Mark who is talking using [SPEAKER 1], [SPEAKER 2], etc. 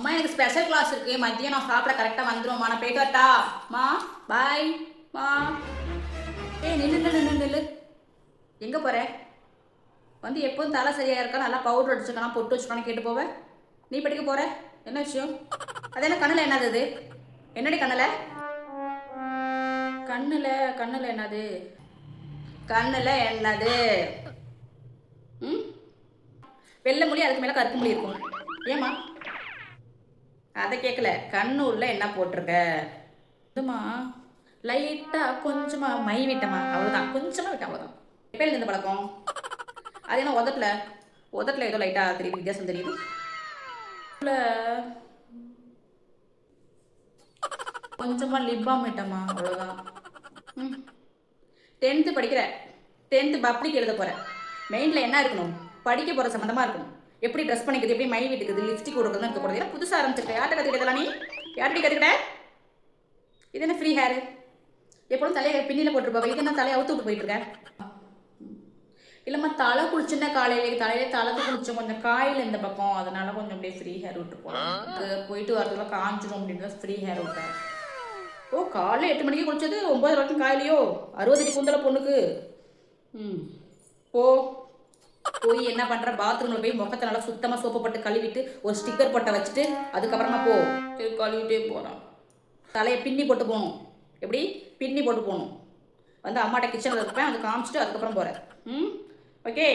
[SPEAKER 1] அம்மா எனக்கு special class இருக்கு, மதியம் நான் சாப்பிட கரெக்டாக வந்துடும்மா, நான் போயிட்டு வரட்டா மா? பாய் மா. நில்லு நில்லு நில்லு நில்லு. எங்கே போகிற? வந்து எப்போதும் தலை சரியாக இருக்கா, நல்லா பவுடர் அடிச்சுக்கணும், பொட்டு வச்சுக்கணும் கேட்டு போவேன். நீ படிக்க போகிற? என்ன விஷயம்? அது என்ன கண்ணில் என்னது? அது என்னடி கண்ணில்? கண்ணில் கண்ணில் என்னது? கண்ணில் என்னது? ம், வெள்ளை மொழி, அதுக்கு மேலே கருப்பு மொழி இருக்கும். ஏம்மா? அதை கேட்கல, கண்ணு உள்ள என்ன போட்டிருக்க? இதுமா லைட்டாக கொஞ்சமாக மை விட்டமா, அவ்வளோதான், கொஞ்சமாக விட்டேன், அவ்வளோதான். எப்போ இந்த பழக்கம்? அது என்ன உதட்டில் ஏதோ லைட்டாக தெரியுது, வித்தியாசம் தெரியுது. கொஞ்சமாக லிப்பாம் விட்டமா, அவ்வளோதான். ம், 10th படிக்கிற, 10th பப்ளிக் எழுத போகிறேன். மெயினில் என்ன இருக்கணும்? படிக்க போகிற சம்மந்தமாக இருக்கணும். எப்படி ட்ரெஸ் பண்ணிக்கிறது, எப்படி மை விட்டுக்குது, லிப்ஸ்டிக் கொடுக்குறதுன்னு இருக்கக்கூடாது. ஏன்னா புதுசாக ஆரம்பிச்சிருக்கேன். யார்கிட்ட கற்றுக்கிட்டதெல்லாம் நீ? யார்கிட்ட கற்றுக்கிட்ட? இது என்ன ஃப்ரீ ஹேரு? எப்பொழுதும் தலையை பின்னியில் போட்டுருப்பா, இது என்ன தலையை அவுத்து விட்டு போயிட்டுருக்கேன்? இல்லைம்மா, தலை குளிச்சுன்னா தலையிலே தலைக்கு குளிச்சோம், கொஞ்சம் காயில் இந்த பக்கம், அதனால கொஞ்சம் அப்படியே ஃப்ரீ ஹேர் விட்டு போகலாம். போயிட்டு வரதுக்குள்ள காஞ்சிடும் அப்படின்னு ஃப்ரீ ஹேர் விட்டேன். ஓ, காலைல 8 மணிக்கு குளிச்சது 9 வரைக்கும் காயிலையோ? 60 அடி கூந்தல பொண்ணுக்கு. ம், போ. போய் என்ன பண்ணுற, பாத்ரூமில் போய் முகத்தை நல்லா சுத்தமாக சோப்பு போட்டு கழுவிட்டு ஒரு ஸ்டிக்கர் போட்ட வச்சுட்டு அதுக்கப்புறமா போ. கழுவிட்டே போகிறான். தலையை பின்னி போட்டு போகணும். எப்படி பின்னி போட்டு போகணும்? வந்து அம்மாட்ட கிச்சனில் இருப்பேன், அதை காமிச்சிட்டு அதுக்கப்புறம் போகிறேன். ம், ஓகே.